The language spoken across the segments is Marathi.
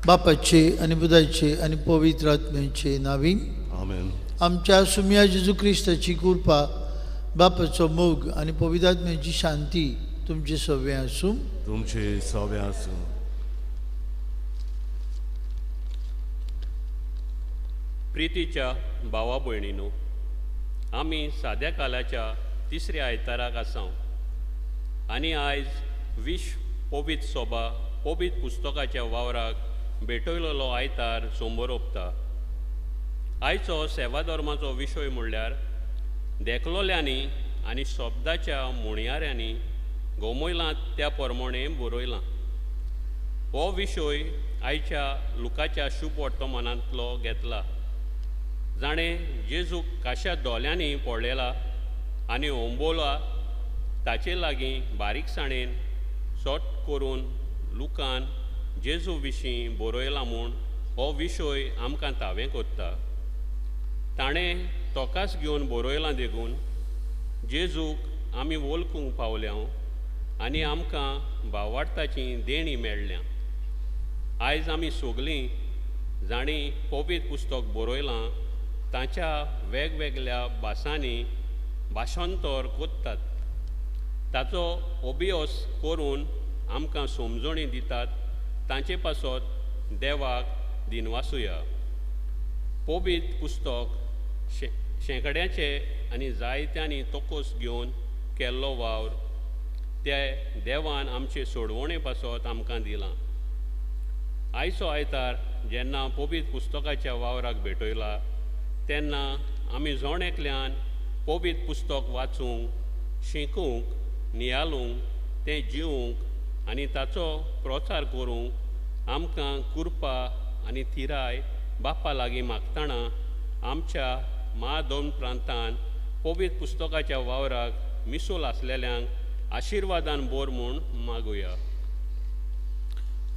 बापाचे आणि पुताचे आणि पवित्र आत्म्याचे नावी आमेन. आमच्या सुम्या जेजू ख्रिस्ताची कृपा, बापाचो मोग आणि पवित्र आत्म्याची शांती तुमचे सगळे आसूं. तुमचे सवे आसूं. प्रितीच्या भावा भयणीनो, आमी साद्या कालाच्या तिसऱ्या आयताराक आसां आनी आयज पवित्र सोबा पवित्र पुस्तकाच्या वावराक भेटयलेलो आयतार समोर ओंपता. आयचो सेवा धर्माचो विशय म्हणल्यार देखलोल्यांनी आनी शब्दाच्या मोणयाऱ्यांनी गोमयलांत त्या प्रमाणे बरयलां. हो विशय आयच्या लुकाच्या शुभ वर्तमानांतलो घेतला. जाणें जेजूक काश्या दोल्यांनी पडलेला आनी ओंबोला ताचे लागीं बारीकसाणेन सोट करून लुकान जेजू विशीं बरयलां म्हूण हो विशय आमकां तावें कोत्ता. ताणें तोकास घेवन बरयलां देखून जेजूक आमी वळखूंक पावल्या आनी आमकां भावार्थाची देणी मेळ्ळ्या. आयज आमी सगलीं जाणी पवित्र पुस्तक बरयलां ताच्या वेगवेगळ्या भासांनी भाशांतर कोत्तात. ताचो अभ्यास करून आमकां समजणी दितात. तांचे पासत देवाक दिनवासुया. पवित्र पुस्तक शेंकड्याचे आनी जायत्यांनी तोकोस घेवन केल्लो वावर ते देवान आमचे सोडवणे पासत आमकां दिलां. आयचो आयतार जेन्ना पवित्र पुस्तकाच्या वावराक भेटयला तेन्ना आमी जण एकल्यान पवित्र पुस्तक वाचूंक, शिकूंक, नियाळूंक, तें जिवूंक आनी ताचो प्रचार करूंक आमकां कृपा आनी थिराय बापा लागीं मागतना आमच्या दोन प्रांतांत पवित्र पुस्तकाच्या वावराक मिसोल आसलेल्यांक आशिर्वादान बोर म्हूण मागुया.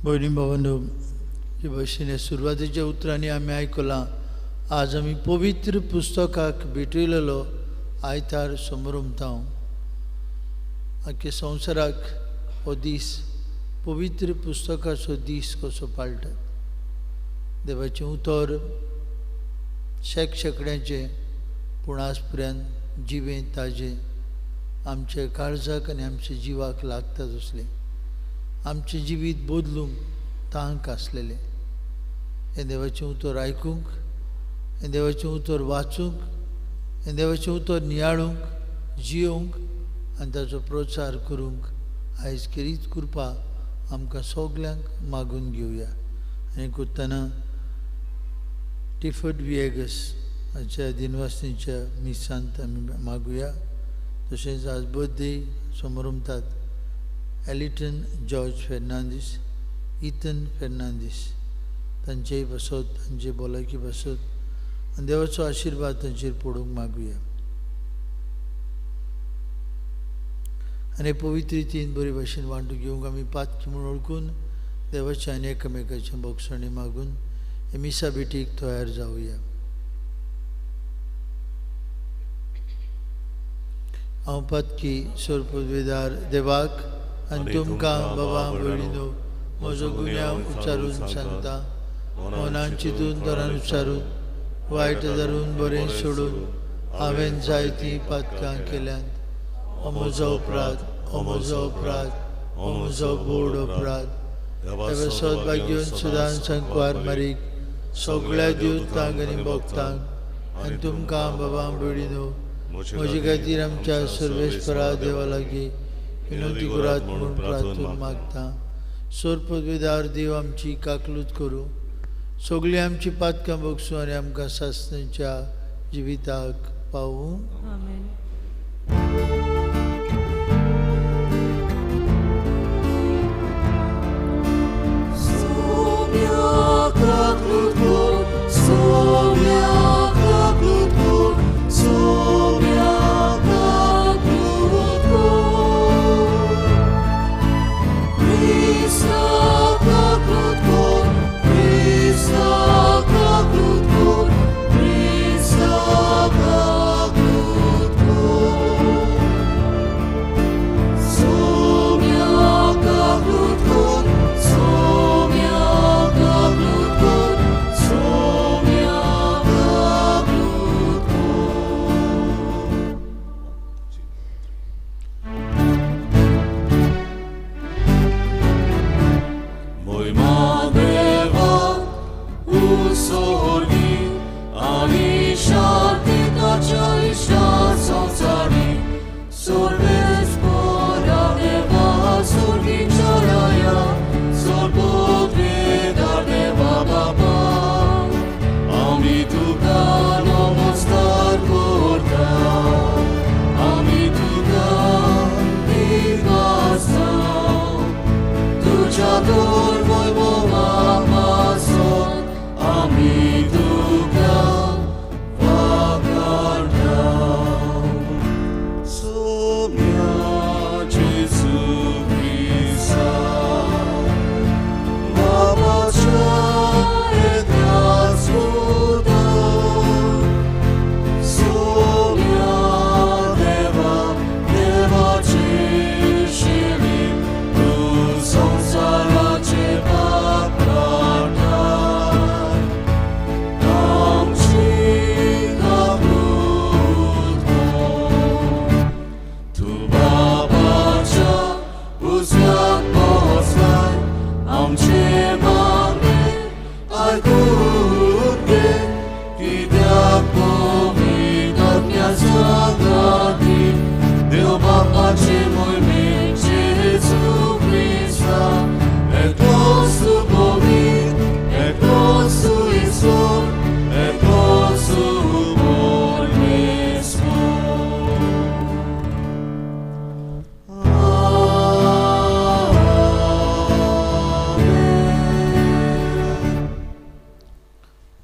भयणी भावांनो, हे भशेन सुरवातेच्या उतरांनी आमी आयकलां. आज आमी पवित्र पुस्तकाक भेटयलेलो आयतार समोर उमतां. आख्या संवसाराक हो दीस पवित्र पुस्तकाचो दीस कसो पाळटात. देवाचें उतर शेकड्यांचें पूण आज पर्यंत जिवें ताजें आमच्या काळजाक आनी आमच्या जिवाक लागता तसलें आमचें जिवीत बदलूंक तांक आसलेलें. हें देवाचें उतर आयकूंक, हें देवाचें उतर वाचूंक, हें देवाचें उतर नियाळूंक, जियोंक आनी ताचो प्रचार करूंक आयज केरीत कृपा आमकां सगल्यांक मागून घेवया. आनी करतना टिफर्ड विएगस हाच्या दिनवासनीच्या मिसांत आमी मागुया. तशेंच आज बर्थडे समोर उमतात एलिटन जॉर्ज फेर्नांदीस, इथन फेर्नांदीस. तांचेय बसत, तांचे भलायकी बसत आनी देवाचो आशिर्वाद तांचेर पडूंक मागुया. आनी पवित्र रितीन बरे भाशेन वांटून घेवंक आमी पातकी म्हूण ओळखून देवाचे आनी एकामेकाचे भोगसणी मागून हे मिसा बेटीक तयार जावया. हांव पातकी सोरपदवेदार देवाक आनी तुमकां बाबा भयणीनो म्हजो गुन्यांव उच्चारून सांगता. मनान चिंतून तोरान उच्चारून वायट धरून बरें सोडून हांवें जायतीं पातकां केल्यांत. हो म्हजो अपराध, हो म्हजो अपराध, हो म्हजो बोड अपराध. देवा सौभाग्यवन सुदान संकवार मारीक सगळ्या दिवतांक आनी भक्तांक आनी तुमकां बाबा भयणीनो म्हजे खातीर आमच्या सर्वेस्परा देवा लागीं विनंती करात म्हणून प्रार्थून मागता. सोरपदवेदार देव आमची काकलूत करूं, सगळीं आमची पातकां भोगसूं आनी आमकां सासणेच्या जिविताक पावूं. आमेन. Krista,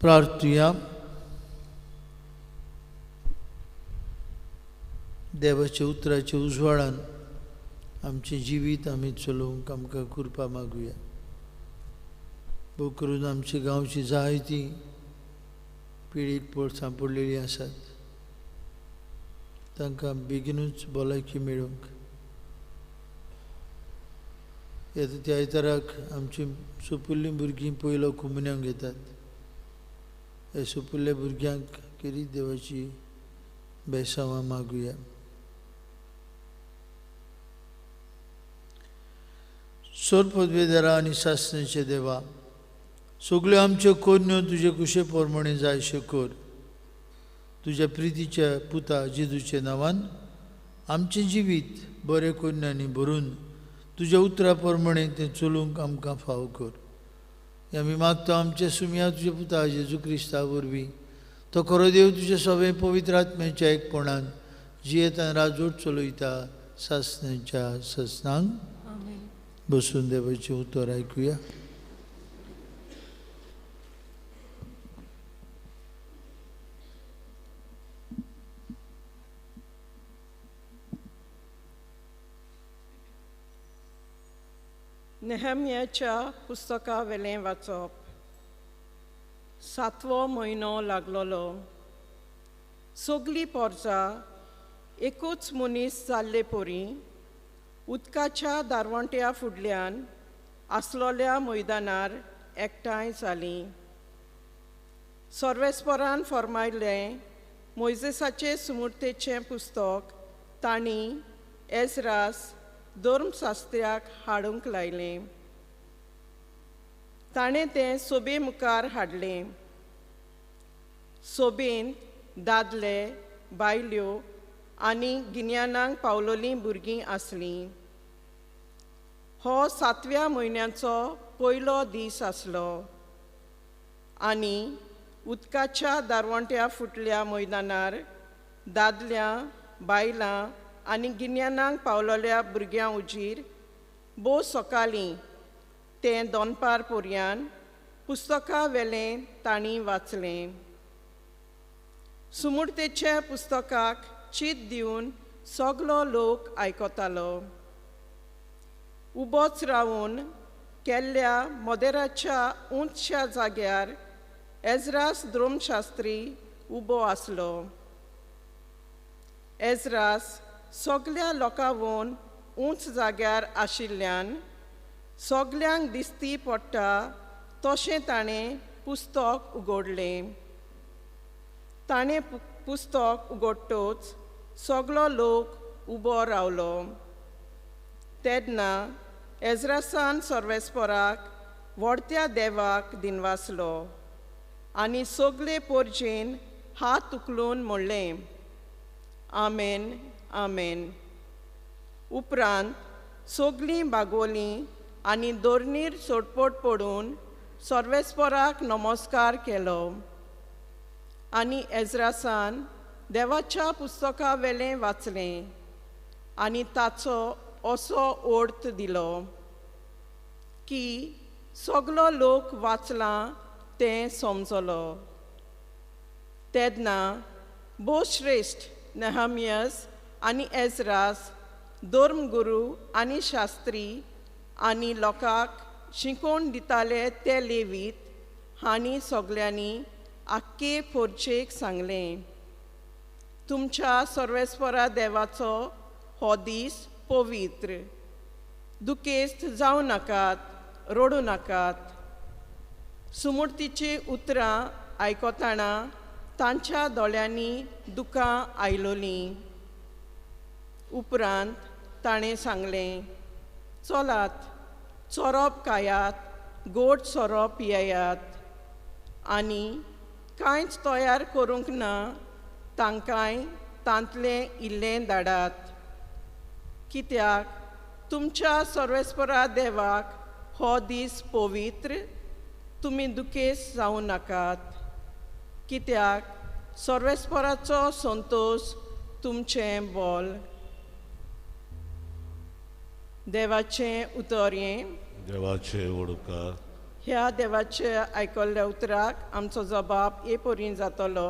प्रार्थुया. देवाच्या उतराच्या उजवाडान आमचे जिवीत आमी चलोवंक आमकां कृपा मागुया. भोव करून आमच्या गांवची जायती पिडीक सांपडलेली आसात. तांकां बेगीनूच भलायकी मेळोवंक. येता त्या आयताराक आमची सोंपिल्लीं भुरगीं पयलो कुमन्यांक येतात. हे सोंपिल्ल्या भुरग्यांक केरी देवाची बेसांवां मागुया. सोर पदवेदारा आनी सासणेचे देवा, सगल्यो आमच्यो कोन्यो तुजे कुशे पोरमणे जायशे कर. तुज्या प्रितीच्या पुता जेजूचे नांवान आमचें जिवीत बरे कोन्यांनी भरून तुज्या उतरा पोरमणे तें चलोवंक आमकां फाव कर. हें आमी मागता आमच्या सुमया तुज्या पुता जेजू क्रिस्ता वरवीं. तो खरो देव तुजे सगळे पवित्र आत्म्याच्या एकपणान जियेत आनी राजवट चलयता सासणेच्या ससनांक. बसून देवाचें उतर आयकुया. नेहम्याच्या पुस्तका वेलें वाचप. 7वो म्हयनो लागलोलो. सगलीं पोरसां एकूच मनीस जाल्ले पोरी उदकाच्या दारवंट्या फुडल्यान आसलोल्या मैदानार एकठांय जालीं. सर्वेस्परान फर्मायल्लें मोइजेसाचे सुमूर्तेचें पुस्तक तांणी एजरास धर्मशास्त्र्याक हाडूंक लायलें. ताणें तें सोबे मुखार हाडलें. सोबेन दादले, बायल्यो आनी गिन्यानांक पावलोलीं भुरगीं आसलीं. हो 7व्या म्हयन्याचो पयलो दीस आसलो आनी उदकाच्या दारवंट्या फुटल्या मैदानार दादल्यां, बायलां आनी गिन्यानांक पावलोल्या भुरग्यां उजीर भोव सकाळीं तें दोनपार पर्यान पुस्तका वेलें तांणी वाचलें. सुमूर्तेच्या पुस्तकाक चीत दिवन सगलो लोक आयकतालो. उबोच रावून केल्ल्या मोदेराच्या उंचच्या जाग्यार एजरास धर्मशास्त्री उबो आसलो. एजरास सगल्या लोकांवन उंच जाग्यार आशिल्ल्यान सगल्यांक दिसती पडटा तशें ताणें पुस्तक उगडलें. ताणें पुस्तक उगडटूच सगलो लोक उबो रावलो. तेन्ना एजरासान सर्वेस्पराक व्हडत्या देवाक दिनवासलो आनी सगले पोरजेन हात उखलून म्हणलें, आमेन, आमेन. उपरांत सगलीं बागोलीं आनी दोरनीर सोडपट पडून सर्वेस्पराक नमस्कार केलो. आनी एजरासान देवाच्या पुस्तका वेलें वाचलें आनी ताचो असो अर्थ दिलो की सगलो लोक वाचलां तें समजलो. तेन्ना भोव श्रेश्ठ नेहम्यास आनी एजरास धर्मगुरू आनी शास्त्री आनी लोकांक शिकोवन दिताले ते लेवीत हांणी सगल्यांनी आख्खे पोरचेक सांगलें, तुमच्या सर्वेस्परा देवाचो हो दीस पवित्र. दुखेस्त जावं नाकात, रडूं नाकात. सुमूर्तीची उतरां आयकतना तांच्या दोळ्यांनी दुकां आयलोलीं. उपरांत ताणें सांगलें, चलात, चोरप खायात, गोड सोरो पियेयात आनी कांयच तयार करूंक ना तांकांय तांतलें इल्लें धाडात. कित्याक तुमच्या सर्वेस्परा देवाक हो दीस पवित्र. तुमी दुखेस जावं नाकात. कित्याक सर्वेस्पराचो संतोश तुमचें बोल. देवाचें उतर हें. देवाचे ओडकार. ह्या देवाचे आयकल्ल्या उतराक आमचो जबाब हे परीन जातलो.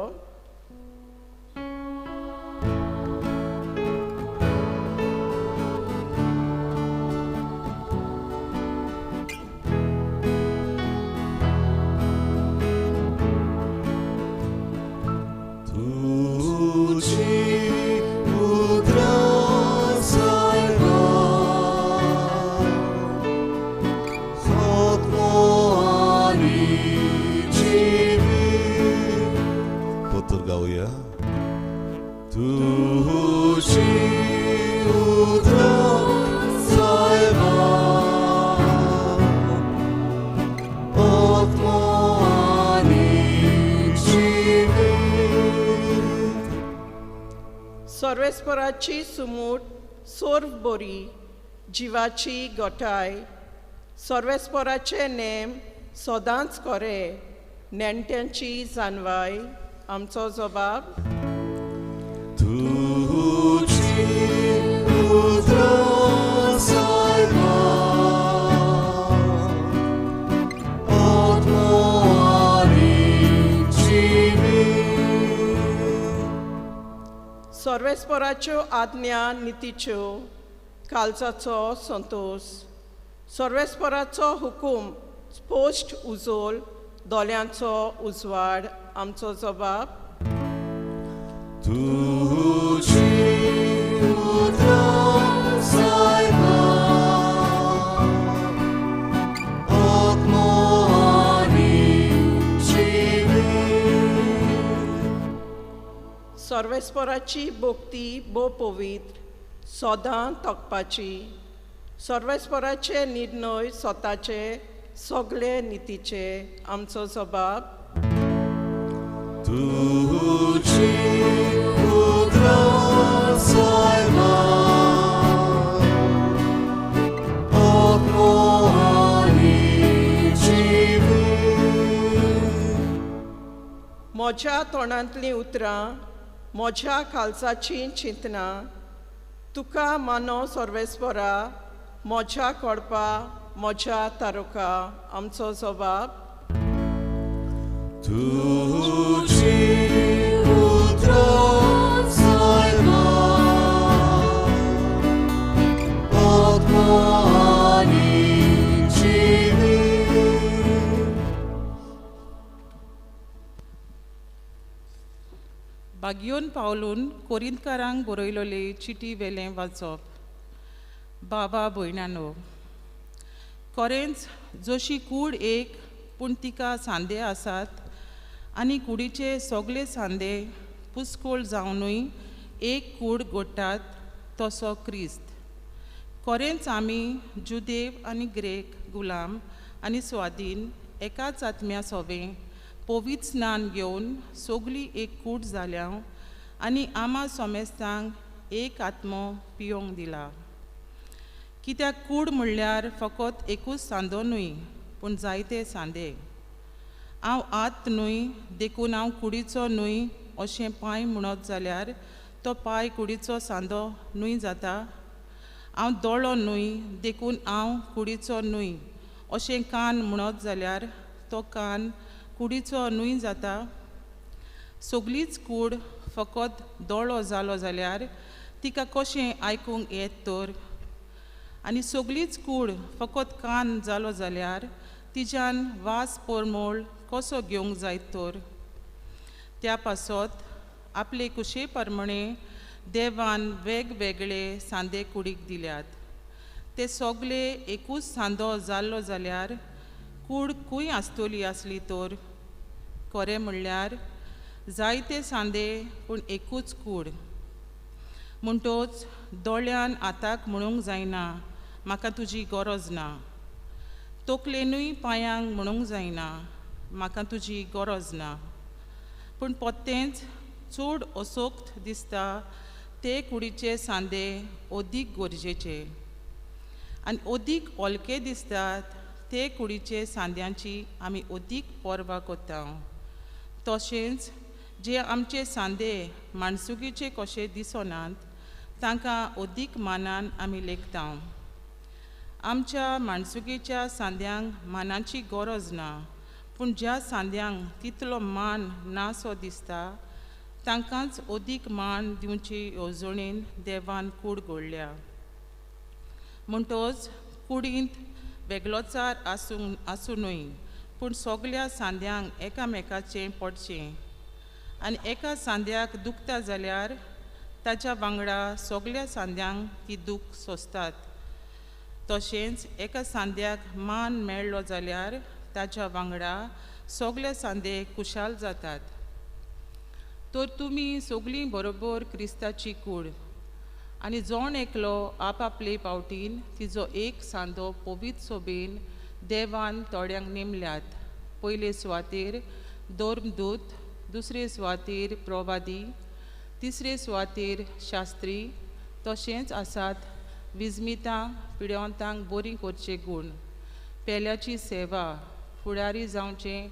가오야 두시 우드라 살바 otmoani जीवित. सर्वेस्पराची सुमूट सोर्व बोरी जिवाची गोठाय सर्वेस्पराचे नेम सदांच करे नेणट्यांची जानवाय आमचो जबाब. तुझी उदरा सायबा आत्मानी जीवित. सर्वेस्पराच्यो आज्ञा नितीच्यो कालचाचो संतोष सर्वेस्पराचो हुकूम स्पोश्ट उजोल दोल्यांचो उजवाड आमचो जबाब. तुझी उदरा सायबा आत्मानी जीवित. सर्वेस्पराची भोक्ती बो पवित्र सदां तोकपाची सर्वेस्पराचे निर्णय स्वताचे सगळे नितीचे आमचो जबाब. तुझी उदरा सायबा आत्मानी जीवित. म्हज्या तोंडांतलीं उतरां म्हज्या खालसाची चिंतना तुका मानो सर्वेस्परा म्हज्या कोडपा म्हज्या तारुका आमचो जबाब. तुझी उदरा सायबा आत्मानी जीवित. बागयोन पावलून कोरिंतकारांक बरयलोली चिटी वेलें वाचप. बाबा भयणानो, कोरेंच जशी कूड एक पूण तिका सांदे आसात आनी कुडीचे सगळे सांदे पुस्कोळ जावनूय एक कूड घोडटात तसो क्रिस्त. कोरेंच आमी जुदेव आनी ग्रेक गुलाम आनी स्वाधीन एकाच आत्म्या सोबें पवित्र स्नान घेवन सगळीं एक कूड जाल्या आनी आमा सोमेस्तांक एक आत्मो पियोंक दिला. कित्याक कूड म्हणल्यार फकत एकूच सांदो न्हय पूण जायते सांदे. हांव आत न्हय देखून हांव कुडीचो न्हय अशें पांय म्हणत जाल्यार तो पांय कुडीचो सांदो न्हय जाता. हांव दोळो न्हय देखून हांव कुडीचो न्हय अशें कान म्हणत जाल्यार तो कान कुडीचो न्हय जाता. सगळीच कूड फकत दोळो जालो जाल्यार तिका कशें आयकूंक येत तर. आनी सगळीच कूड फकत कान जालो जाल्यार तिच्यान वास परमोळ कसो घेवंक जायत तर. त्या पासत आपले कुशे प्रमाणे देवान वेगवेगळे सांदे कुडीक दिल्यात. ते सगळे एकूच सांदो जाल्लो जाल्यार कूड खंय आसतली आसली तर. खरें म्हणल्यार जायते सांदे पूण एकूच कूड. म्हणटोच दोळ्यान आताक म्हणूंक जायना म्हाका तुजी गरज ना. तकलेनूय पांयांक म्हणूंक जायना म्हाका तुजी गरज ना. पूण पोत्तेंच चड असोक्त दिसता ते कुडीचे सांदे ओदीक गरजेचे आनी ओदीक हलके दिसतात ते कुडीचे सांद्यांची आमी ओदीक पर्वा कोत्ता. तशेंच जे आमचे सांदे माणसुगीचे कशे दिसनात तांकां ओदीक मानान आमी लेखता. आमच्या माणसुकेच्या सांद्यांक मानाची गरज ना, पूण ज्या सांद्यांक तितलो मान ना सो दिसता तांकांच अदीक मान दिवची येवजणेन देवान कूड घडल्या. म्हणटोच कुडींत वेगळोचार आसूनय पूण सगल्या सांद्यांक एकामेकाचें पडचें, आनी एका सांद्याक दुखता जाल्यार ताच्या वांगडा सगल्या सांद्यांक ती दूख सोंसतात. तशेंच एका सांद्याक मान मेळ्ळो जाल्यार ताच्या वांगडा सगळे सांदे खुशाल जातात. तर तुमी सगळीं बरोबर क्रिस्ताची कूड, आनी जोण एकलो आपआपले पावटीन तिजो एक सांदो पवित्र सोबेन देवान थोड्यांक नेमल्यात. पयले सुवातेर धर्मदूत, दुसरे सुवातेर प्रवादी, तिसरे सुवातेर शास्त्री, तशेंच आसात विजमितांक, पिडेवंतांक बरी करचे गूण, पेल्याची सेवा, फुडारी जावचें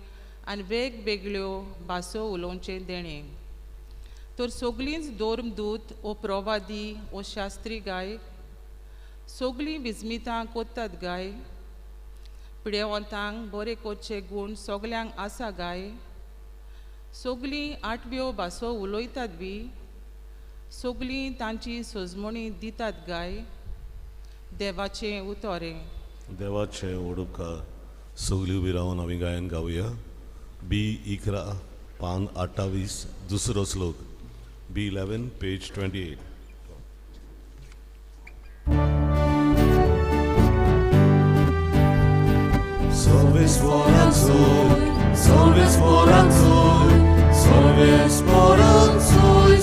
आनी वेगवेगळ्यो भासो उलोवचें देणें. तर सगळींच धर्मदूत ओ प्रवादी ओ शास्त्री गाय, सगळीं विजमितां कोत्तात गाय, पिडेवंतांक बरे करचे गूण सगल्यांक आसा गाय, सगळीं आठव्यो भासो उलयतात बी, सगळीं तांची सोजमणी दितात गाय. देवाचें उतोरें. देवाचे ओडुका सगळी उबी रावन आमी गायन गावया. बी 11 पान 28 दुसरो श्लोक. B11 page 28. Solves voranzoi, solves voranzoi, solves voranzoi,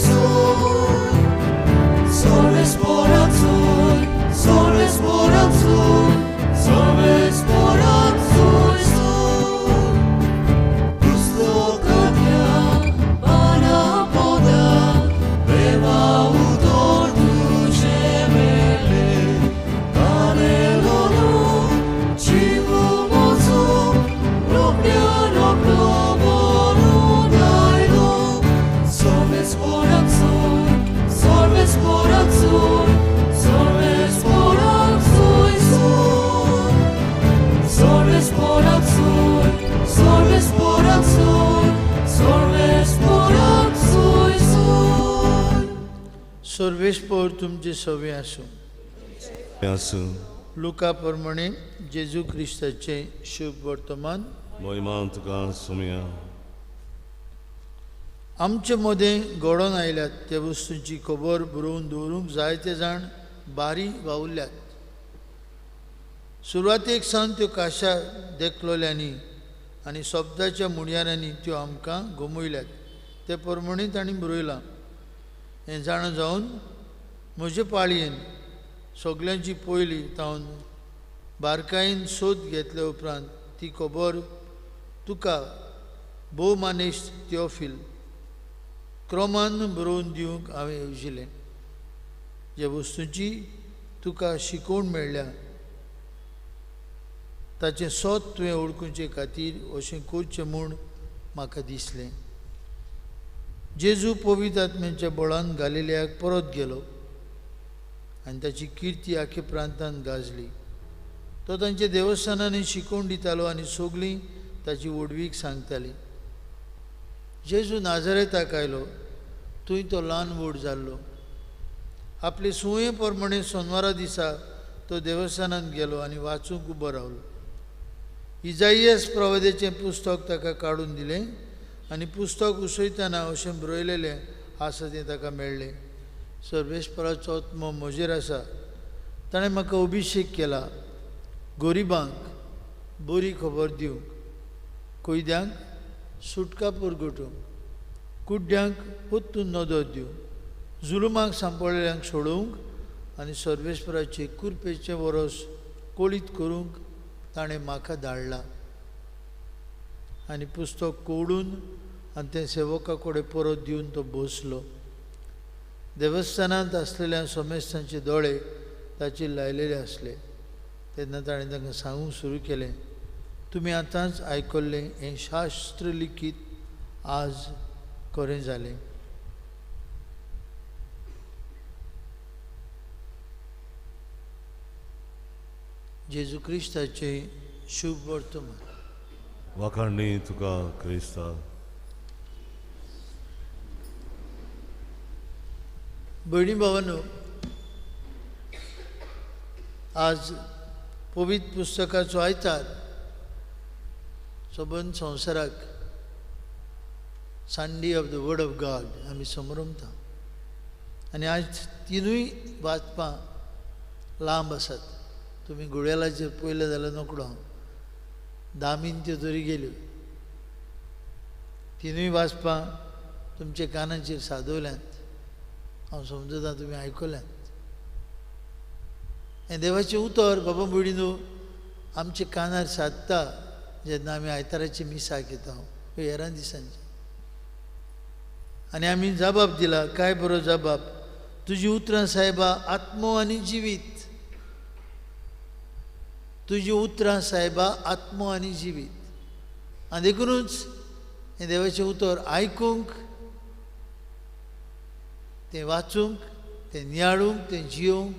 solves voranzoi, solves voranzoi, solves voranzoi, Pusto kadia, pana poda, beva udor duce mele, kanelonu, civu mozu, robia robloboru daidu, solves voranzoi, solves voranzoi, solves voranzoi, solves voranzoi, solves voranzoi, solves voranzoi, सर्वेस्पर तुमचे सवे आसूं. आसूं. लुका प्रमाणे जेजू क्रिस्ताचे शुभ वर्तमान. महिमान तुका सुमया. आमचे मदें घडोवन आयल्यात त्या वस्तूंची खबर बरोवन दवरूंक जायते जाण बारी वावुरल्यात. सुरवातेक सावन त्यो काशा देखलोल्यांनी आनी शब्दाच्या मुणयारांनी त्यो आमकां गमयल्यात. ते प्रमाणे तांणी बरयलां. हें जाणा जावन म्हजे पाळयेन सगल्यांची पयली तावन बारकायेन सोद घेतल्या उपरांत ती खबर तुका भोवमानेस्त थियोफील क्रमान बरोवन दिवंक हांवें येवजिलें. जे वस्तूंची तुका शिकोवण मेळ्ळ्या ताचें सोद तुवें ओळखुचे खातीर अशें करचें म्हूण म्हाका दिसलें. जेजू पवित्र आत्म्याच्या बळान गालिल्याक परत गेलो आनी ताची किर्ती आख्या प्रांतांत गाजली. तो तांच्या देवस्थानांनी शिकोवण दितालो आनी सगळीं ताची वडवीक सांगतालीं. जेजू नाजरेताक आयलो. थंय तो ल्हान व्हड जाल्लो. आपले सुये प्रमाणे सोनवारा दिसा तो देवस्थानांत गेलो आनी वाचूंक उबो रावलो. इजाइयास प्रवादेचें पुस्तक ताका काडून दिलें आनी पुस्तक उसयतना अशें बरयलेलें आसा तें ताका मेळ्ळें. सर्वेस्पराचो आत्मो म्हजेर आसा. ताणें म्हाका अभिशेक केला गरिबांक बरी खबर दिवंक, कोयद्यांक सुटका परगटूंक, कुड्ड्यांक पोत्तून नदर दिवंक, जुलुमांक सांपळिल्ल्यांक सोडोवंक आनी सर्वेस्पराचे कुरपेचें वरस कोळीत करूंक ताणें म्हाका धाडलां. आनी पुस्तक कोवडून आनी तें सेवका कडेन परत दिवन तो बसलो. देवस्थानांत आसलेल्या सोमेस्तांचे दोळे ताचेर लायलेले आसले. तेन्ना ताणें तांकां सांगूंक सुरू केलें, तुमी आतांच आयकल्लें हें शास्त्र लिखीत आज खरें जालें. जेजू क्रिस्ताचे शुभ वर्तमान. वाखाणणी तुका क्रिस्ता. भयणी भावांनो, आज पवित्र पुस्तकाचो आयतार. सबंद संवसाराक Sunday off the word of God आमी समरमता. आनी आज तिनूय वाचपां लांब आसात. तुमी घुड्यालाचेर पयले जाल्यार नोकडो 10 मिनटां तरी गेल्यो. तिनूय वाचपां तुमच्या कानाचेर सादवल्यांत. हांव समजता तुमी आयकल्यांत. हें देवाचें उतर बाबा भयणीनो आमच्या कानार सादता जेन्ना आमी आयताराची मिसाक येता हेरां दिसांची. आनी आमी जबाब दिला, काय बरो जबाब. तुजी उतरां सायबा आत्मो आनी जिवीत. तुजी उतरां सायबा आत्मो आनी जिवीत. आनी देखूनच हें देवाचें उतर आयकूंक, तें वाचूंक, तें नियाळूंक, तें जियोंक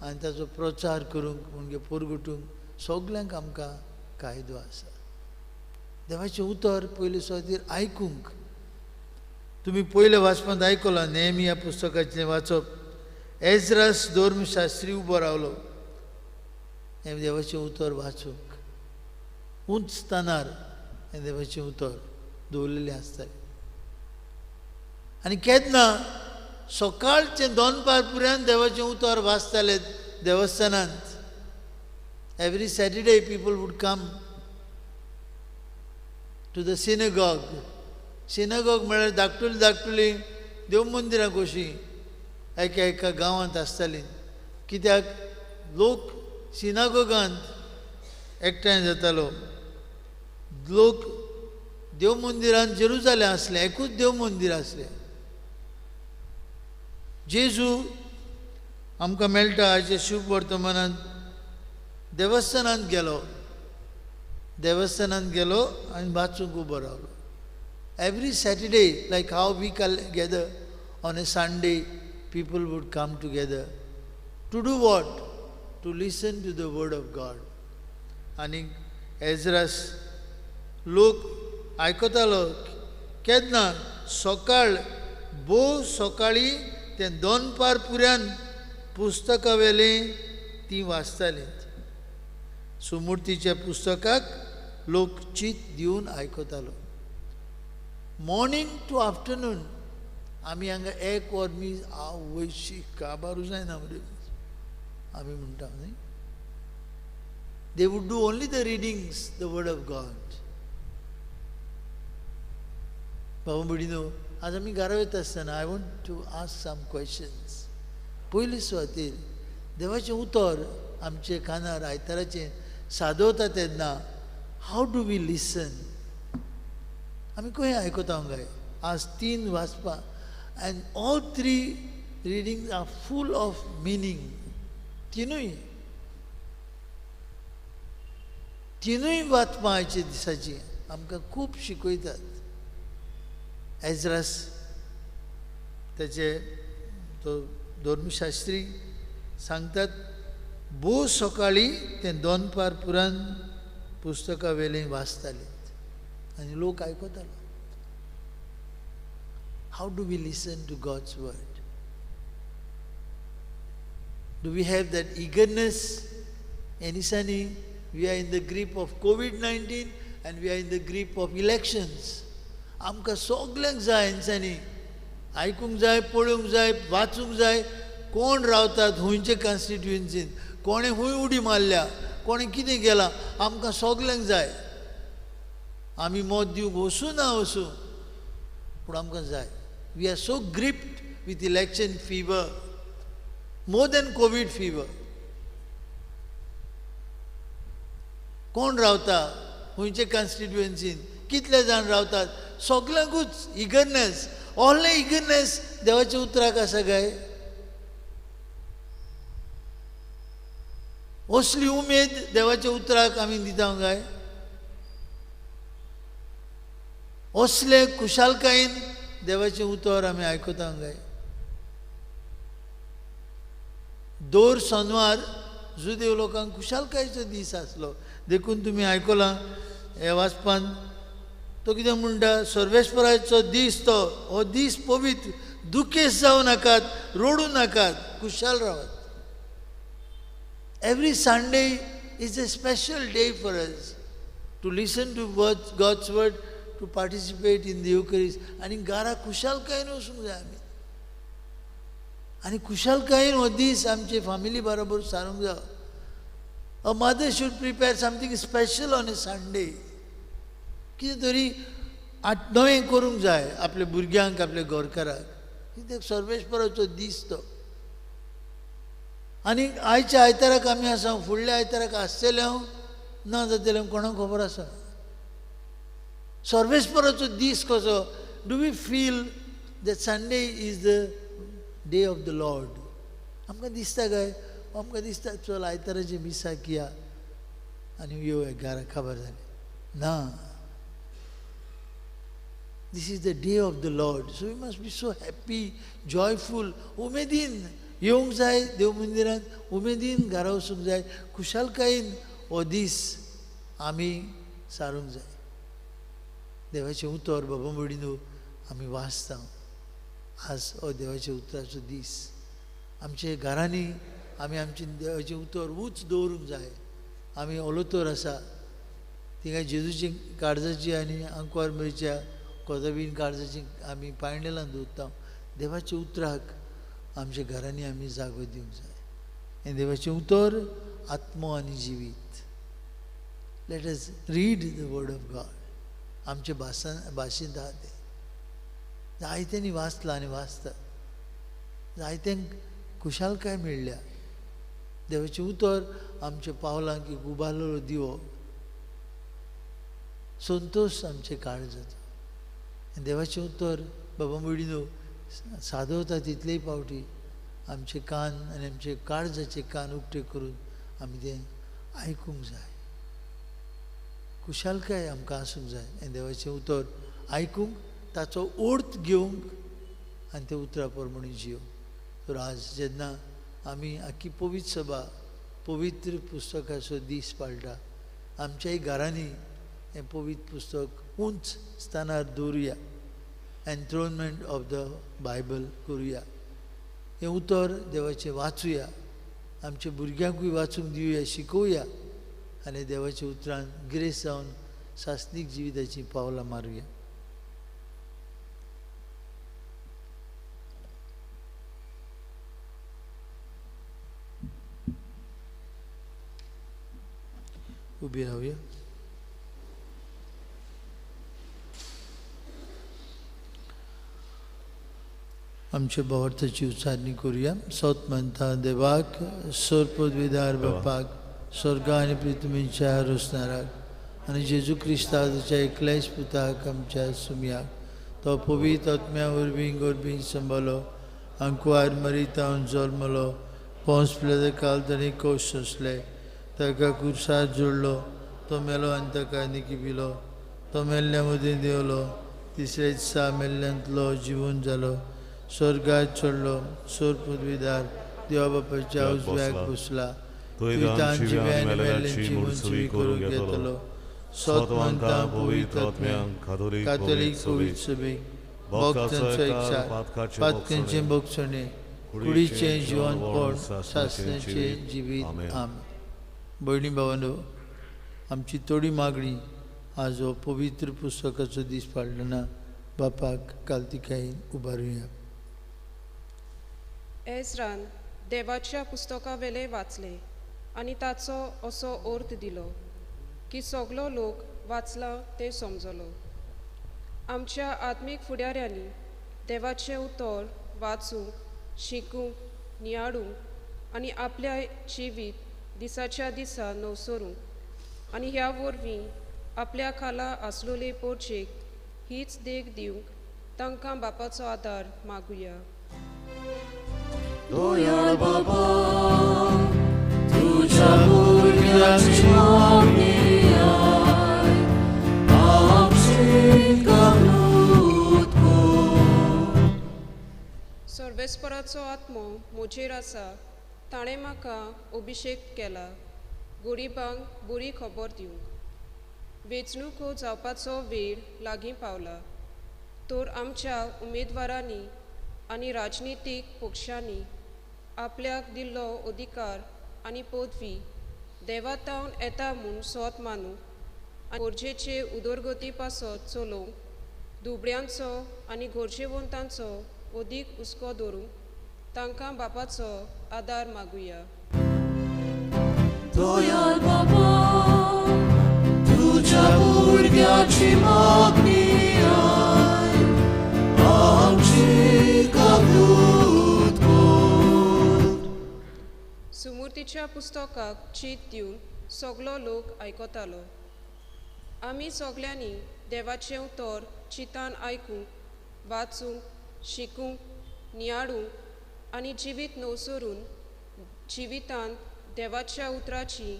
आनी ताचो प्रचार करूंक म्हणजे परगटूंक सगल्यांक आमकां कायदो आसा. देवाचें उतर पयले सुवातेर आयकूंक. तुमी पयले वाचपांत आयकलां नेहमिया पुस्तकाचें वाचप. एज्रास धर्मशास्त्री उबो रावलो हें देवाचें उतर वाचूंक. उंच स्थानार हें देवाचें उतर दवरलेलें आसतालें. आनी केन्ना सकाळचें दनपार पर्यंत देवाचें उतर वाचताले देवस्थानांत. Every Saturday people would come to the synagogue. Synagogue म्हळ्यार धाकटुली देव मंदिरां कशीं एका एका गांवांत आसतालीं. कित्याक लोक सिनागोगांत एकठांय जातालो. लोक देव मंदिरांत जेरुजालेम आसलें, एकूच देव मंदीर आसलें. जेजू आमकां मेळटा हाचे शुभ वर्तमानांत देवस्थानांत गेलो. देवस्थानांत गेलो आनी वाचूंक उबो रावलो. Every Saturday like how we gather on a Sunday people would come together to do what? To listen to the word of God. आनी एज्रास लोक आयकतालो केन्ना सकाळ भोव सकाळी ते दनपार पर्यंत पुस्तकां वेलीं तीं वाचतालीं. सुमूर्तीच्या पुस्तकाक लोक चित दिवन आयकतालो. मॉर्निंग टू आफ्टरनून आमी हांगा एक वर मी वयशी काबारू जायना मरे आमी म्हणटा न्ही. They would do only the readings the word of God. बाबा भयणीनो, आज आमी घरा वयता आसतना I want to ask some questions. पयली सुवातेर देवाचें उतर आमचे कानार आयताराचें सादवता तेन्ना हाव डू वी लिसन. आमी खंय आयकता काय. आज 3 वाचपा and all 3 readings are full of meaning. तिनूय वाचपा आयच्या दिसाची आमकां खूब शिकयतात. एज्रास ताचे तो धर्मशास्त्री सांगतात भोव सकाळी ते दनपार पर्यंत पुस्तकां वेलीं वाचतालीं आनी लोक आयकतालो. How do we listen to God's word? Do we have that eagerness? Enisani, we are in the grip of COVID-19 and we are in the grip of elections. आमकां सगल्यांक जाय एनसानी आयकूंक जाय, पळोवंक जाय, वाचूंक जाय कोण रावतात हुंयचे कॉन्स्टिट्युएन्सीन, कोणें हुंय उडी मारल्या, कोणें कितें केलां, आमकां सगल्यांक जाय. आमी मत दिवंक वचूं ना वचूं पूण आमकां जाय. We are so gripped with election fever, more than COVID fever. कोण रावता हुंयचे कॉन्स्टिट्युएन्सीन, कितले जाण रावतात, सगल्यांकूच इगरनेस. ऑल्ले इगरनेस देवाच्या उतराक आसा काय? असली उमेद देवाच्या उतराक आमी दिता काय? असले खुशालकायेन देवाचें उतर आमी आयकता काय? दर सोनवार जुदेव लोकांक खुशालकायेचो दीस आसलो देखून तुमी आयकलां हे वाचपान तो कितें म्हणटा सर्वेस्पराचो दीस तो हो दीस पवित्र दुखेस जावं नाकात रडूं नाकात खुशाल रावात. Every Sunday is a special day for us to listen to God's word, to participate in the Eucharist. आणि घरा खुशालकायेन वचूंक जाय आमी आनी खुशालकायेन हो दीस आमचे फॅमिली बरोबर सारूंक जाय. A mother should prepare something special on a Sunday. कितें तरी नवें करूंक जाय आपल्या भुरग्यांक आपल्या घरकाराक कित्याक सर्वेस्पराचो दीस तो. आनी आयच्या आयताराक आमी आसा फुडल्या आयताराक आसतले हांव ना जातलें कोणाक खबर आसा. सर्वेस्पराचो दीस कसो do we feel that Sunday is the day of the Lord. आमकां दिसता काय आमकां दिसता चल आयताराचे मिसाक या आनी यो घरा खबर जाली ना. This is the day of the Lord. So we must be so happy, joyful. उमेदीन येवंक जाय देव मंदिरांत उमेदीन घरा वचूंक जाय खुशालकायेन हो दीस आमी सारूंक जाय. देवाचें उतर बाबा मडिनो आमी वाचता आज हो देवाच्या उतराचो दीस. आमचे घरांनी आमी आमचें देवाचें उतर उंच दवरूंक जाय. आमी ओलोतोर आसा थिंगा जेजूची काळजाची आनी आंकवार मेरच्या कोजाबीन काळजाची आमी पायंडेलां दवरता. देवाच्या उतराक आमच्या घरांनी आमी जागो दिवंक जाय. हें देवाचें उतर आत्मो आनी जिवीत. Let us read the word of God. आमच्या भाशेंत आहा तें जायत्यांनी वाचलां आनी वाचता. जायत्यांक खुशालकाय मेळ्ळ्या. देवाचें उतर आमच्या पावलांक एक उबारलेलो दिवो संतोश आमचे काळजाचो. देवाचें उतर बाबा मडिनो सादवता तितलेय पावटी आमचे कान आनी आमचे काळजाचे कान उक्ते करून आमी तें आयकूंक जाय. खुशालकाय आमकां आसूंक जाय. हें देवाचें उतर आयकूंक ताचो अर्थ घेवंक आनी त्या उतरा प्रमाणे जियोंक. तर आज जेन्ना आमी आख्खी पवित्र सभा पवित्र पुस्तकाचो दीस पाळटा आमच्याय घरांनी हें पवित्र पुस्तक उंच स्थानार दवरुया. एन्थ्रोनमेंट ऑफ द बायबल करुया. हें उतर देवाचें वाचुया. आमच्या भुरग्यांकूय वाचूंक दिवया शिकोवया आनी देवाच्या उतरान गिरेस्त जावन सासनीक जिविताची पावलां मारुया. उबी रावया. आमच्या भावार्थाची उच्चारणी करूया. सोत म्हणटा देवाक सोर पदवीदार बापाक स्वर्गा आनी पृथ्वीच्या रोसणाराक आनी जेजू क्रिस्ताच्या एकल्याच पुताक आमच्या सुमयाक तो पवित्र आत्म्या वरवीं गोरबीं संभालो अंकुवार मरितावन जल्मलो पोंस पिलाता काल ताणें कोश सोंसले ताका कुर्सार जोडलो तो मेलो आनी ताका निकिपिलो तो मेल्ल्या मदीं देवलो तिसऱ्या दिसा मेल्ल्यांतलो जिवून जालो स्वर्गात चडलो सोर पदवीदार देवा बापाच्या उजव्याक बसला तुयतांची आनी मेल्ल्यांची मुनसुवी करूंक येतलो. सोत म्हणटा पवित्र आत्म्यांक कातोलीक पवित्र सभेक भक्तांचो एकसार पातकांचें भोगसणें कुडीचें जिवनपण सासण्याचें जिवीत. आमेन. भयणी भावांनो आमची थोडी मागणी आज हो पवित्र पुस्तकाचो दीस पाळटना बापाक काल्तिकायेन उबारुया. एजरान देवाच्या पुस्तका वेले वाचले आनी ताचो असो अर्थ दिलो की सगलो लोक वाचला ते समजलो. आमच्या आत्मीक फुडाऱ्यांनी देवाचें उतर वाचूंक शिकूंक नियाडूंक आनी आपल्या जिवीत दिसाच्या दिसा नवसरूंक आनी ह्या वरवीं आपल्या खाला आसलोले पोरचेक हीच देख दिवंक तांकां बापाचो आदार मागुया. दोयाळ बाबा तुझ्या भुरग्यांची मागणी आय आमची कामूत कर. सर्वेस्पराचो आत्मो म्हजेर आसा ताणें म्हाका अभिशेक केला गरिबांक बरी खबर दिवंक वेंचणूको जावपाचो वेळ लागीं पावला तर आमच्या उमेदवारांनी आनी राजनितीक पक्षांनी आपल्याक दिल्लो अधिकार आनी पदवी देवातावन येता म्हूण सोत मानूंक आनी गरजेचे उदरगती पासत चलोवंक दुबळ्यांचो आनी गरजेवंतांचो अदीक हुस्को दवरूंक तांकां बापाचो आदार मागुया दोयाल बाबा तुझ्या भुरग्याची मागणी आय आमची काबूत कर सुमूर्तीच्या पुस्तकाक चीत दिवन सगलो लोक आयकतालो आमी सगल्यांनी देवाचें उतर चितान आयकूंक वाचूंक शिकूंक नियाळूंक आनी जिवीत नवसरून जिवितांत देवाच्या उतराची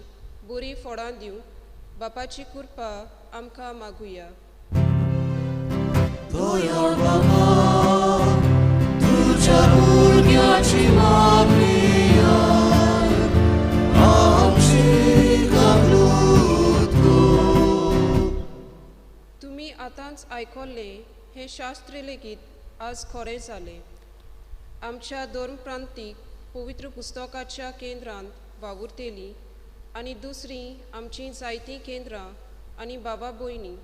बरी फळां दिवंक बापाची कृपा आमकां मागुया दोयाल बाबा तुझ्या भुरग्याची मागणी आय आमची काबूत कर तुमी आतांच आयकल्ले हें शास्त्र लेगीत आज खरें जालें आमच्या धर्मप्रांतीक पवित्र पुस्तकाच्या केंद्रांत वावुरतेली आनी दुसरीं आमचीं जायतीं केंद्रां आनी बाबा भयणी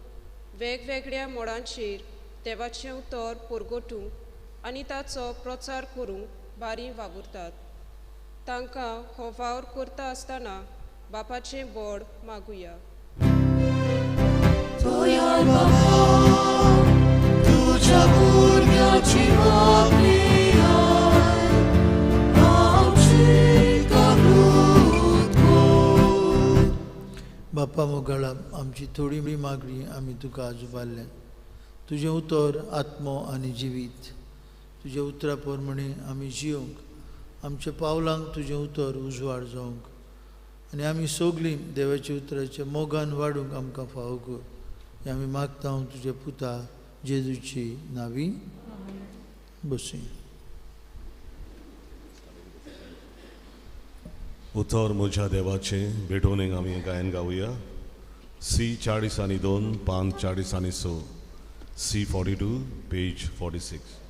वेगवेगळ्या मोडांचेर देवाचें उतर परगटूंक आनी ताचो प्रचार करूंक बारी वावुरतात तांकां हो वावर करता आसतना बापाचें बोड मागुया दोयाल बाबा तुझ्या भुरग्याची मागणी आय आमची काबूत कर बाप्पा मोगाळा आमची थोडी बी मागणी आमी तुका आज उबारल्या तुजें उतर आत्मो आनी जिवीत तुजे उतरा प्रमाणे आमी जियोंक आमच्या पावलांक तुजें उतर उजवाड जावंक आनी आमी सगलीं देवाच्या उतराच्या मोगान वाडूंक आमकां फावो कर हें आमी मागता तुज्या पुता जेजूची नांवी बसी उतर म्हज्या देवाचें भेटोवणेक आमी गायन गावया C42 पान 46 C42 पेज 46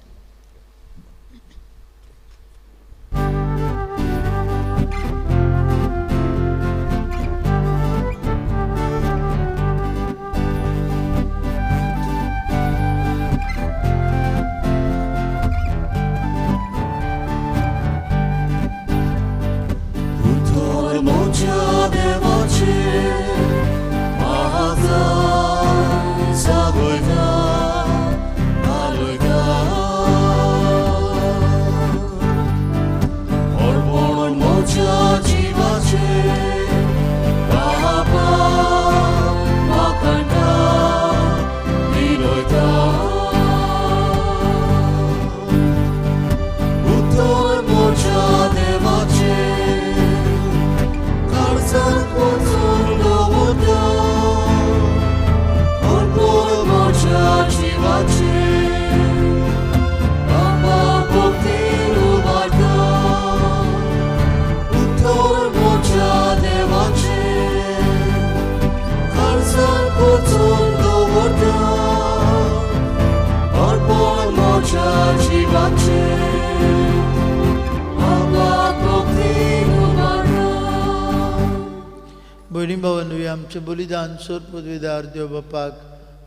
भयणी भावांनो आमचें बलिदान सर पदवीदार देव बापाक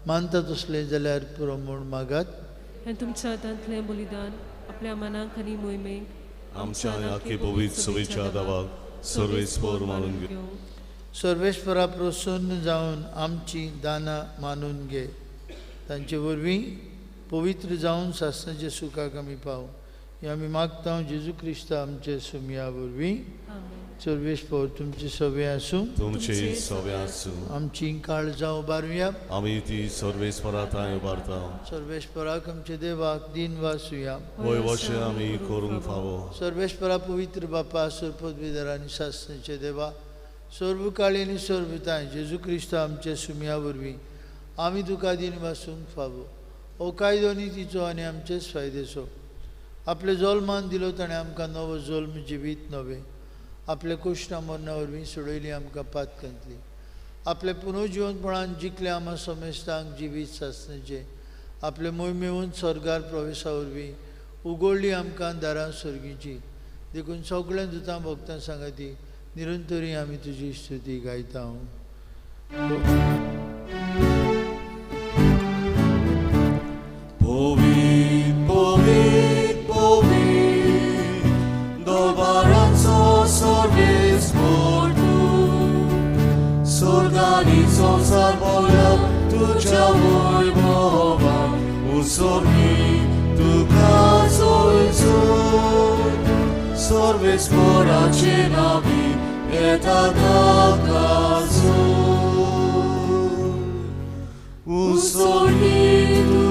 मानता तसलें जाल्यार पुरो म्हूण मागात हें तुमच्या हातांतलें बलिदान आपल्या मनाक आनी मोहिमेक आमच्या आखे पवित्र सवेच्या दावाक सर्वेस्पर मानून घे सर्वेस्परा प्रसन्न जावन आमची दानां मानून घे तांचे वरवीं पवित्र जावन सासणाच्या सुखाक आमी पावूं हें आमी मागता जेजू क्रिस्ता आमचे सुमया वरवीं सर्वेस्पर तुमचे सवे आसूं तुमचे सवे आसूं आमची काळजां उबारुया आमी ती सर्वेस्परांताय उबारता सर्वेस्पराक आमचे देवाक दिन वासुया होय अशें आमी करूंक फावो सर्वेस्परा पवित्र बापा सर्पदविदार आनी सासणाचे देवा सर्व काळी आनी सर्वताय जेजू क्रिस्ता आमचे सुमया वरवीं आमी तुका दिन वासूंक फावो हो कायदो नितीचो आनी आमचेच फायदेचो आपले जल्मान दिलो ताणें आमकां नवो जल्म जिवीत नवे आपले कुश्टा मरणा वरवीं सोडयली आमकां पातकांतली. आपले पुनर्जिवनपणान जिखले आम्हा समेस्तांक जिवीत सासणेचे. आपले मोहिमेहून स्वर्गार प्रवेशा वरवीं उगडली आमकां दारां स्वर्गीची. देखून सगळ्या दुतां भक्तां सांगाती निरंतरी आमी तुजी स्तुती गायता. Povit, povit, povit, dobaranco sorvis mortu, sorgani sonzar bola tuja vojvova, usorni tu kazoj zor, sorvis mora čenavi, eta nakazor, usorni tu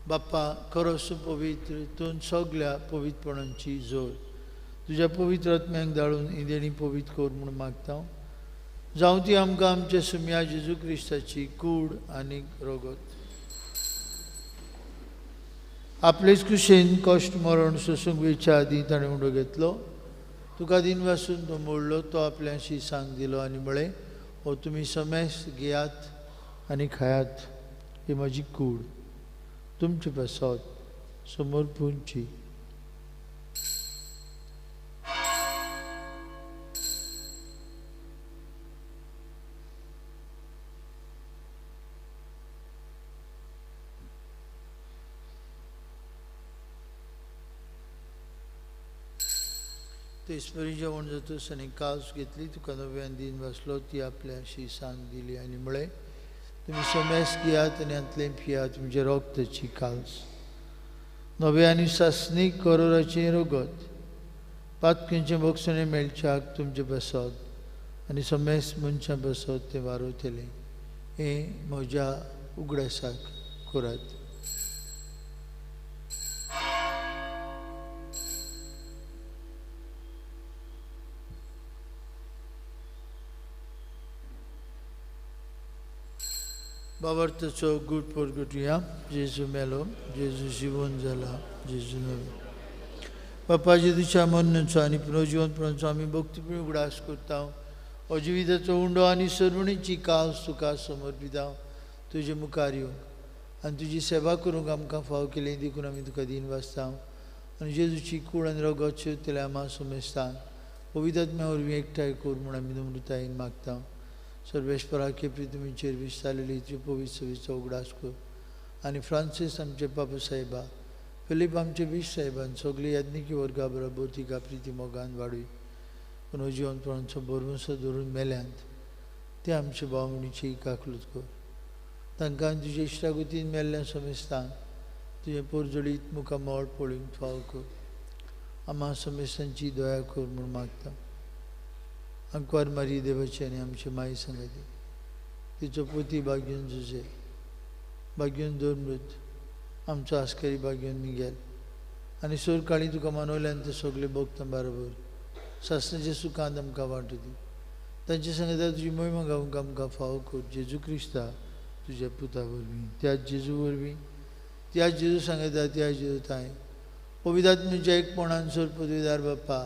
बाप्पा खरोच पवित्र तूं सगळ्या पवित्रपणांची जोर तुज्या पवित्र आत्म्यांक धाडून इंदेणी पवित्र कर म्हूण मागता. जावं ती आमकां आमच्या सुम्या जेजू क्रिस्ताची कूड आनी रोगत. आपलेच कुशेन कश्ट मरण सोसूंक वेच्या आदीं ताणें उडो घेतलो. तुका दिन वासून तो मोडलो. तो आपल्याशी सांग दिलो आनी म्हळें हो तुमी समेस घेयात आनी खायात. ही म्हजी कूड. तुमचे पासत समोर पुंची. ते इस्परी जेवण जातूस आनी कास घेतली. तुका नव्यान दिन वाचलो. ती आपल्याशी सांग दिली आनी म्हळें तुमी समेस घेयात आनी हातलें पियात. तुमचे रोगताची काल्स. नवे आनी सासणीक करोराचें रोगत. पातकेंचें भोगसणें मेळच्याक तुमचे बसत आनी समेस मनशां बसत तें वारोतलें. हें म्हज्या उगडासाक करात. बाबार्थाचो गूड परगटुया. जेजू मेलो, जेजू जिवन जाला, जेजू नवे. बापा जेजूच्या मरणाचो आनी पुनर्जिवनपणाचो आमी भक्तीपूर्ण उगडास करता. अजिविताचो उंडो आनी सरवणीची कास तुका समर्पिता. तुजे मुखार येवंक आनी तुजी सेवा करूंक आमकां फाव केलें देखून आमी तुका दिन वाचता. आनी जेजूची कूड आनी रोगत शेवतले आम्हा समेस्ता पवित्र आत्म्या वरवीं एकठांय कर म्हूण आमी नम्रतायेन मागता. सर्वेश्वरा केपरी तुमी चेरवीस जालेली तुजे पवित्र सवेचो उगडास कर. आनी फ्रांसीस आमचे पापा साहेबा, फिलीप आमचे बीश साहेबान सगळी याज्ञिकी वर्गा बरोबर तिका प्रिती मोगान वाडूय. पुनर्जिवनपणाचो बरवंसो धरून मेल्यांत ते आमचे भावमणीची काकलूत कर. तांकां तुजे इश्टागुतीन मेल्ल्या समेस्तांक तुजे पोरजोडीत मुखार मोड पळोवंक फाव कर. आम्हा समेस्तांची दया कर म्हूण मागता. अंकवार मारी देवाची आनी आमची माई सांगाती. तिचो पोती भाग्यून झुजे, भाग्यून दोनमृत, आमचो आस्करी भाग्यून मिगेल आनी सोर काळी तुका मानवल्यान ते सगळे भक्तां बरोबर सासणाच्या सुखांत आमकां वांटो दी. तांचे सांगता तुजी मोहिमा गावूंक आमकां फाव कर. जेजू क्रिस्ता तुज्या पुता वरवीं, त्याच जेजू वरवीं, त्याच जेजू सांगता त्या जेजू ताय पवित्र आत्म्याच्या एकपणान सोर पदवीदार बाप्पा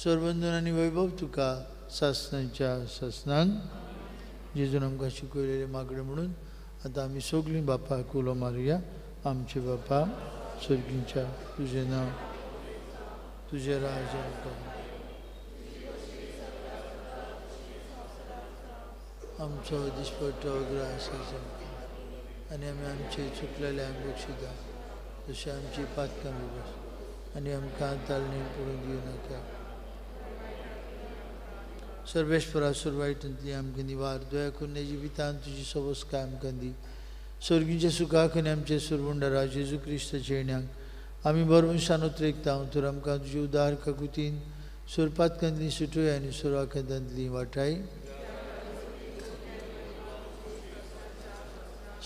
सर्वंदन आनी वैभव तुका सासणाच्या सासणांक जेजून आमकां शिकयलेले मागणे म्हणून आतां आमी सगळीं बापाक उलो मारुया. आमचे बापा स्वर्गीच्या तुजें नांव, तुजें राज येवं. आमचो दिसपट्टो ग्रास आनी आमी आमचे चुकलेल्यांक बक्षिता तशें आमची पातकां बस आनी आमकां तालणेन पडून दिवं नाका. सर्वेश्वरा सुरवायटांतली आमकां निवार. दया करून हे जिवितांत तुजी सवस्काय आमकां दी. स्वर्गीच्या सुखाक आनी आमचे सुरवंडरा जेजू क्रिस्ताच्या येण्याक आमी बरवंशान उतरेकता. तर आमकां तुजी उदार काकुतीन सुरपातकांतली सुटोय आनी सुरवाकांतांतली वाटाय.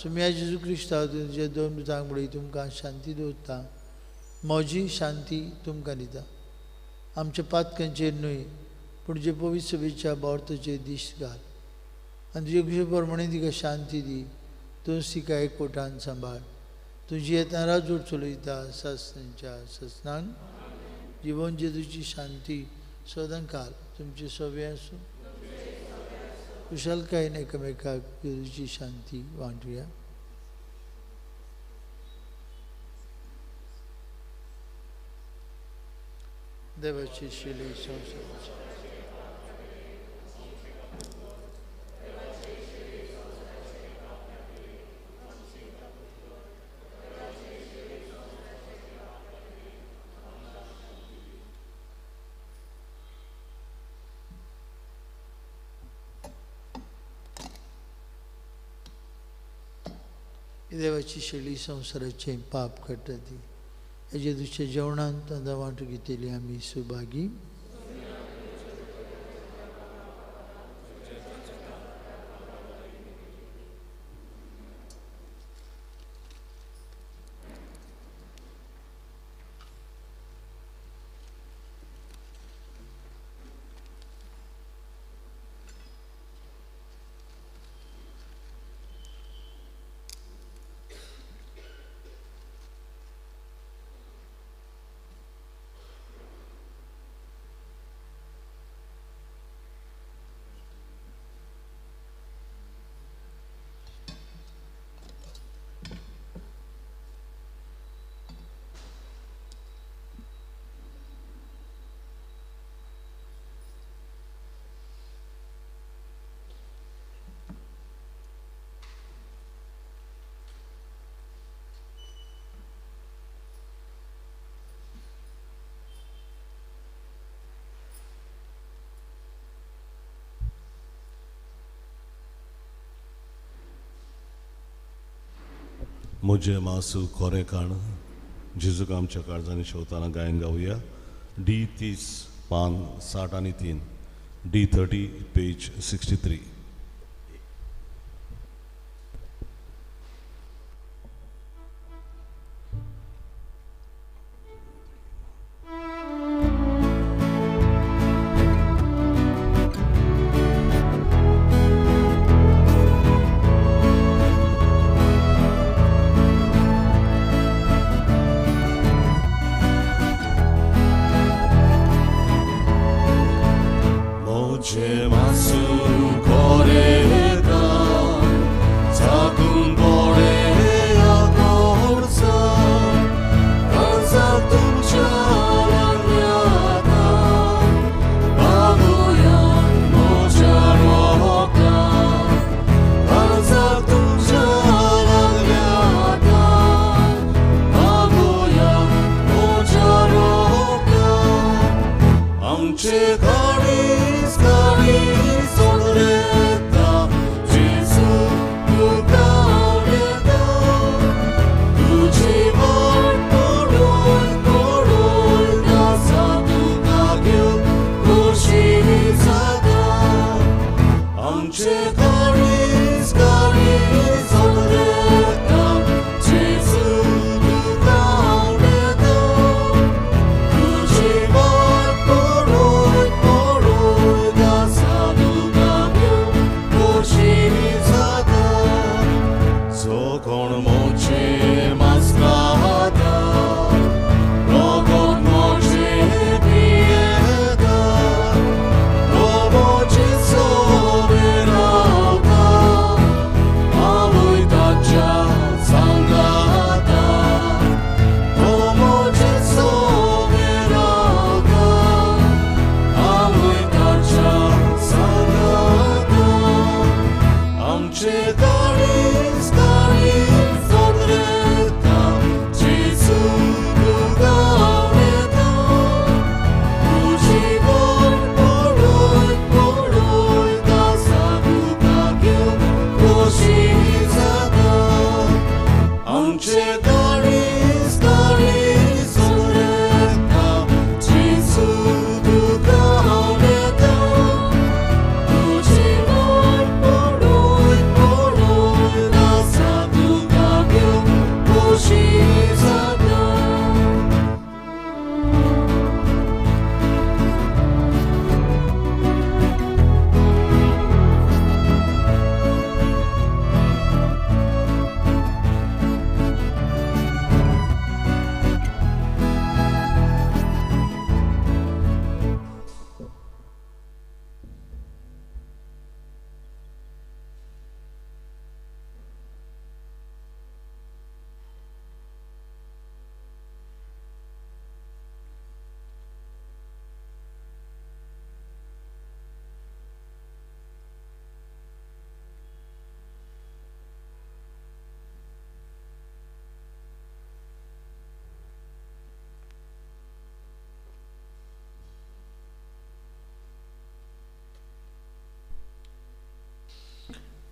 सुम्या जेजू क्रिस्ता तुजे दोन मृतांक बळी तुमकां शांती दवरता. म्हजी शांती तुमकां दिता. आमच्या पातकांचेर न्हय पूण जे पवित्र सभेच्या बावर्थाचेर दिश घाल आनी तुजे कुशे प्रमाणे तिका शांती दी. तूंच तिका एकवटान सांबाळ. तुझी येताना जोड चलयता सस्त्यांच्या सस्नान जीवन जेजूची शांती सदांकाल तुमचे सगळे आसूं कुशलकायेन एकामेकाक जेजूची शांती वांटुया. देवाची शिली संवसाराची देवाची शेळी संवसाराचे पाप काडटा ती हेजे दुसऱ्या जेवणांत वांटू घेतली आमी सुभागी. मुझे मासू खोरे काण जेजूक आमच्या काळजांनी शेवताना गायन गावया. D30 पान 60 आणि 3 D30 page 63. Moje masu koreka Takun bore ya korsa Kansa tumcha langyata Babuyan moja roka Kansa tumcha langyata Babuyan moja roka Amche Sorretta, Gesù, tu caudeta, tu ci vorrei coroi, da tu cagio, cuscinizata, amce caris, sorretta, Gesù, tu caudeta, tu ci vorrei coroi.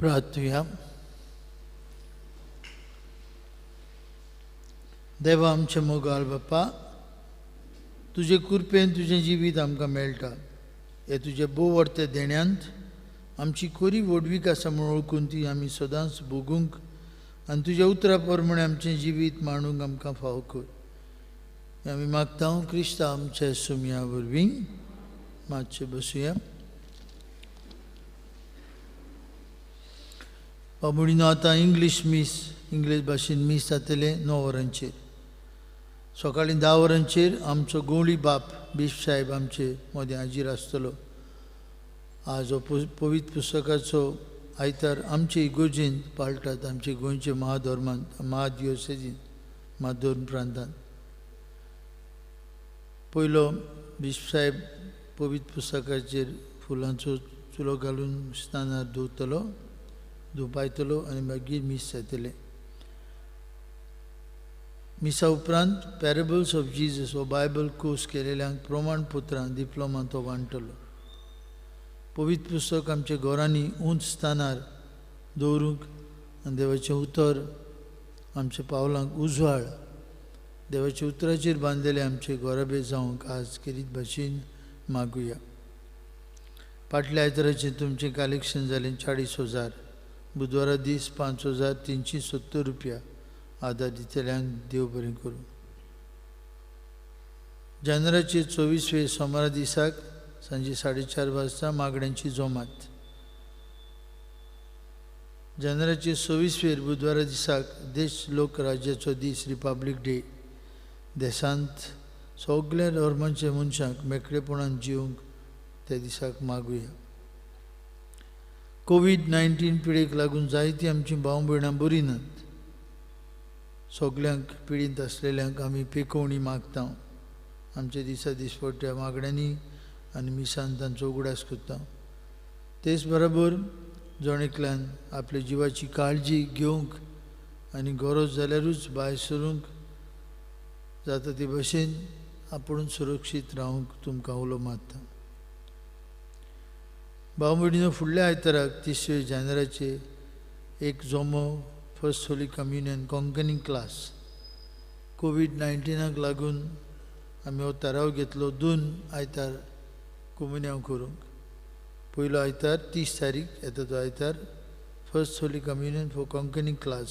प्रार्थूया. देवा आमचे मोगाल बाप्पा, तुजे कृपेन तुजें जिवीत आमकां मेळटा. हे तुजे बोव वर्ते देण्यांत आमची कोरी वडवीक आसा म्हूण ओळखून ती आमी सदांच भोगूंक आनी तुज्या उतरा प्रमाणे आमचें जिवीत मांडूंक आमकां फाव कर. आमी मागता क्रिस्ता आमच्या सुमया वरवीं. मातशें बसुया. म्हणून आतां इंग्लीश भाशेन मीस जातले 9 वरांचेर. सकाळीं 10 वरांचेर आमचो गवळी बाप बिश्प साहेब आमचे मदें हाजीर आसतलो. आज हो पवित्र पुस्तकाचो आयतार आमचे इगोर्जेंत पाळटात, आमचे गोंयचे महाधर्मांत महादियोसेजींत महाधर्म प्रांतांत. पयलो बिश्प साहेब पवित्र पुस्तकाचेर फुलांचो चुलो घालून स्नानार धुवपायतलो आनी मागीर मीस जातले. मिसा उपरांत पॅरेबल्स ऑफ जिजस हो बायबल कोर्स केलेल्यांक प्रमाणपत्रां डिप्लोमा तो वांटलो. पवित्र पुस्तक आमच्या घरांनी उंच स्थानार दवरूंक आनी देवाचें उतर आमच्या पावलांक उजवाड देवाच्या उतराचेर बांदलेले आमचे घोराबे जावंक आज केरीत भाशेन मागुया. फाटल्या आयताराचें तुमचें कलेक्शन जालें 40,000. बुधवारा दीस 5,370 रुपया आदार दितल्यांक देव बरें करूं. जानेराचे 24 सोमारा दिसाक सांजे 4:30 वाजता मागण्यांची जोमात. जानेराचे 26 बुधवारा दिसाक देश लोक राज्याचो दीस रिपब्लीक डे. देशांत सगळ्या धर्मांच्या मनशांक मेकळेपणान जिवंक त्या दिसाक मागुया. कोविड-19 पिडेक लागून जायतीं आमचीं भाव भयणां बरीं नात. सगळ्यांक पिडींत आसलेल्यांक आमी पेकोवणी मागता. आमच्या दिसा दिसपट्ट्या मागण्यांनी आनी मिसान तांचो उगडास करता. तेच बरोबर जण एकल्यान आपल्या जिवाची काळजी घेवंक आनी गरज जाल्यारूच भायर सरूंक जाता ते भशेन आपूण सुरक्षीत रावंक तुमकां उलो मारता. भाव भयणीनो, फुडल्या आयताराक 30 जानेराचे एक जोमो first holy communion Konkani class. कोविड-19 लागून आमी हो थाराव घेतलो 2 आयतार कम्युनियन करूंक. पयलो आयतार 30 तारीख येता तो आयतार first holy communion for Konkani class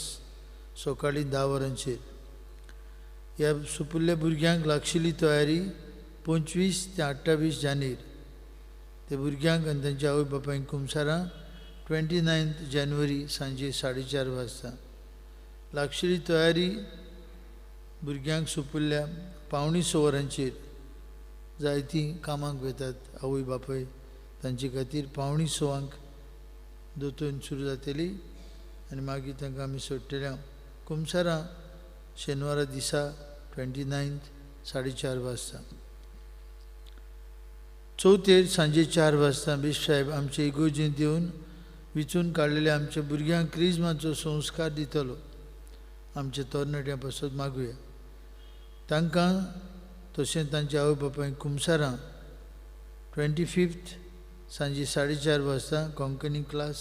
सकाळीं 10 वरांचेर. ह्या सुपुल्ल्या भुरग्यांक लागशिल्ली तयारी 25 ते 28 जानेर. ते भुरग्यांक आनी तांच्या आवय बापायक कुमसारां 29 जानेवारी सांजे 4:30 वाजता. लागशिल्ली तयारी भुरग्यांक सुपुल्ल्या 5:45 वरांचेर. जायतीं कामाक वेतात आवय बापाय, तांचे खातीर 5:45 दोतोन सुरू जातली आनी मागीर तांकां आमी सोडटल्या कुमसारां शेनवारा दिसा 29 4:30 वाजता. चवथेर सांजे 4 वाजता बिश्प साहेब आमचे इगोर्जेंत येवन विचून काडलेल्या आमच्या भुरग्यांक क्रिस्माचो संस्कार दितलो. आमच्या तरणाट्यां पासत मागुया. तांकां तशेंच तांच्या आवय बापायक कुमसारां 25 सांजे 4:30 वाजता कोंकणी क्लास.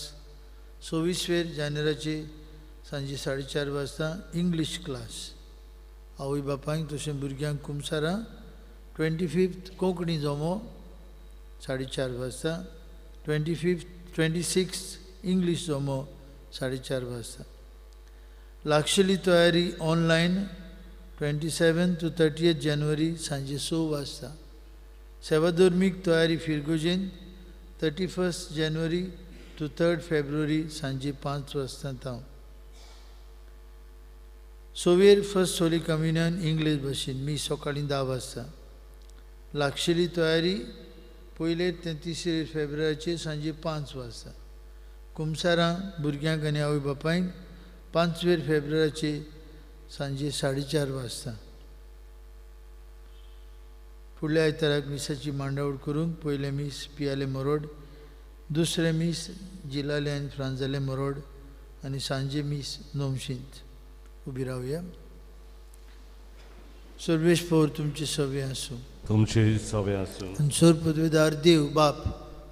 26 जानेराचे सांजे 4:30 वाजता इंग्लीश क्लास. आवय बापायक तशें भुरग्यांक कुमसारां 25 कोंकणी जोमो 4:30 वाजता. 26 इंग्लीश जोमो 4:30 वाजता. लागशिल्ली तयारी ऑनलायन 27 to 30 जानेवारी सांजे 6 वाजता. सेवाधर्मीक तयारी फिरगोजेन 31 जानेवारी to 3 फेब्रुवारी सांजे 5 वाजता ताव. Sawyer first holy communion English भाशेन मी सकाळीं 10 वाजता. लागशिल्ली तयारी 1 ते 3 फेब्रुवारीचे सांजे 5 वाजता. कुमसारां भुरग्यांक आनी आवय बापायक 5 फेब्रुवारीचे सांजे 4:30 वाजता. फुडल्या आयताराक मिसाची मांडावळ करूंक पयले मीस पियाले मरोड, दुसरे मीस जिलाले आनी फ्रांजाले मरोड आनी सांजे मीस नोमशींत. उबी रावया. सर्वेश्वर तुमचे सवे आसूं. तुमचे सवे आसूं. सोर पदवीदार देव बाप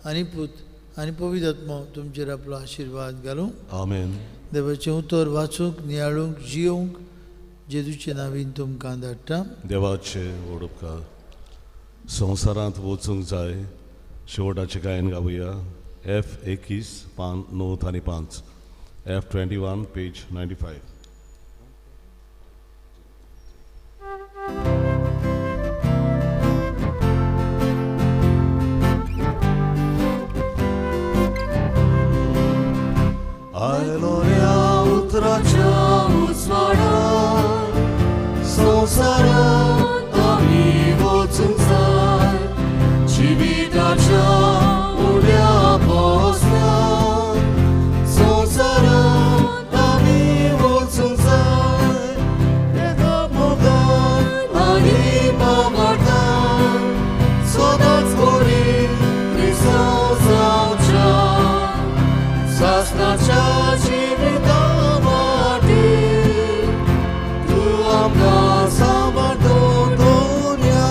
आनी पूत आणि पवित्र आत्मा तुमचेर आपलो आशीर्वाद घालूं. Amen. देवाचें उतर वाचूंक नियाळूंक जियोंक जेजूचे नांवीन तुमकां धाडटा. देवाचे व्हड उपकार संवसारांत वचूंक जाय शेवटाचें गायन गावया. F21 पान 9 आनी 5. F21 page 95. Aleluia, utracia uzmara, संसारात आमी वचूंक जाय जिविताच्या उड्या पोसनात. संसारात आमी वचूंक जाय एकात्मकान आनी पावटान सदांच बरी क्रिस्तांव जावच्या. सासणाच्या जिविता खातीर तूं आमकां सांबाळून दवरया.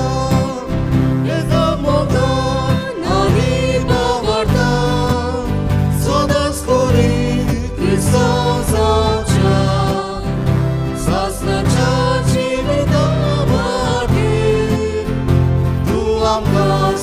एकात्मकान आनी पावटान सदांच बरी क्रिस्तांव जावच्या. सासणाच्या जिविता खातीर तूं आमकां